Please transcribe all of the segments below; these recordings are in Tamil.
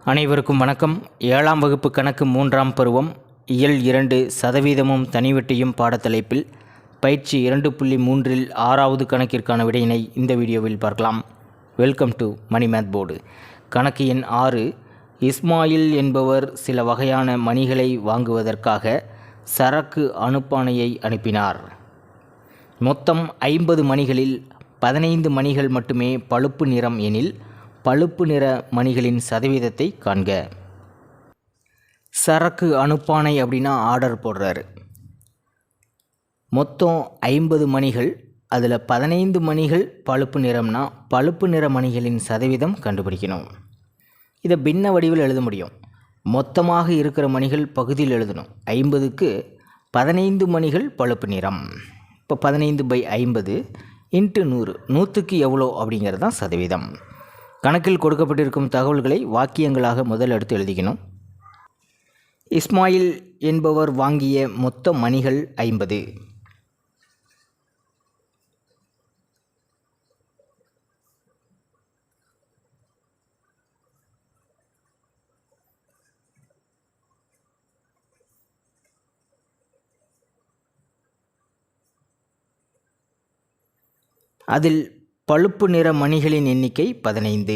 அனைவருக்கும் வணக்கம். 7ஆம் வகுப்பு கணக்கு 3ஆம் பருவம் இயல் 2 சதவீதமும் தனிவட்டியும் பாடத்தலைப்பில் பயிற்சி 2.3இல் 6வது கணக்கிற்கான விடையினை இந்த வீடியோவில் பார்க்கலாம். Welcome to Mani math board. கணக்கு எண் 6. இஸ்மாயில் என்பவர் சில வகையான மணிகளை வாங்குவதற்காக சரக்கு அனுப்பானையை அனுப்பினார். மொத்தம் 50 மணிகளில் 15 மணிகள் மட்டுமே பழுப்பு நிறம் எனில் பழுப்பு நிற மணிகளின் சதவீதத்தை காண்க. சரக்கு அனுப்பானை அப்படின்னா ஆர்டர் போடுறாரு. மொத்தம் 50 மணிகள், அதில் 15 மணிகள் பழுப்பு நிறம்னா பழுப்பு நிற மணிகளின் சதவீதம் கண்டுபிடிக்கணும். இதை பின்ன வடிவில் எழுத முடியும். மொத்தமாக இருக்கிற மணிகள் பகுதியில் எழுதணும். 50க்கு 15 மணிகள் பழுப்பு நிறம். இப்போ 15/50 × 100, 100க்கு எவ்வளோ அப்படிங்கிறது தான் சதவீதம். கணக்கில் கொடுக்கப்பட்டிருக்கும் தகவல்களை வாக்கியங்களாக முதல் எடுத்து எழுதிக்கணும். இஸ்மாயில் என்பவர் வாங்கிய மொத்த மணிகள் 50. அதில் பழுப்பு நிற மணிகளின் எண்ணிக்கை 15.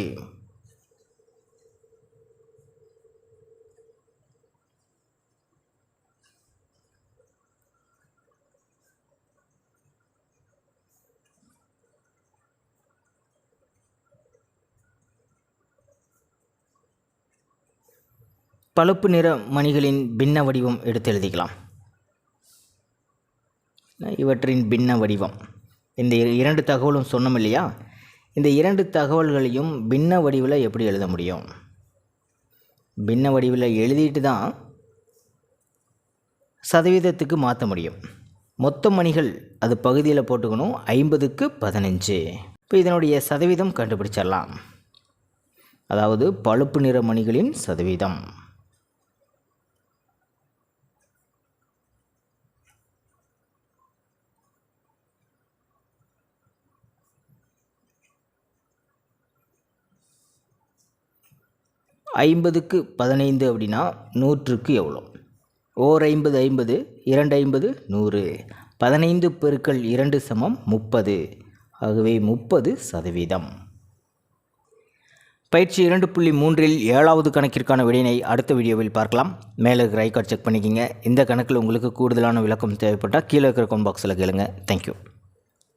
பழுப்பு நிற மணிகளின் பின்ன வடிவம் எடுத்து எழுதிக்கலாம். இவற்றின் பின்ன வடிவம் இந்த 2 தகவலும் சொன்னோம் இல்லையா? இந்த 2 தகவல்களையும் பின்ன வடிவில் எப்படி எழுத முடியும்? பின்ன வடிவில் எழுதிட்டு தான் சதவீதத்துக்கு மாற்ற முடியும். மொத்த மணிகள் அது பகுதியில் போட்டுக்கணும். 50க்கு 15. இப்போ இதனுடைய சதவீதம் கண்டுபிடிச்சிடலாம். அதாவது பழுப்பு நிற மணிகளின் சதவீதம். ஐம்பதுக்கு 15 அப்படின்னா 100க்கு எவ்வளோ? ஓர் 50 50, 2 50 100. 15 பெருக்கல் 2 சமம் 30. ஆகவே 30%. பயிற்சி 2.3இல் 7வது கணக்கிற்கான விடையினை அடுத்த வீடியோவில் பார்க்கலாம். மேலே இருக்கிற ஐகார்ட் செக் பண்ணிக்கிங்க. இந்த கணக்கில் உங்களுக்கு கூடுதலான விளக்கம் தேவைப்பட்டால் கீழே இருக்கிற கமெண்ட் பாக்ஸில் கேளுங்க. தேங்க்யூ.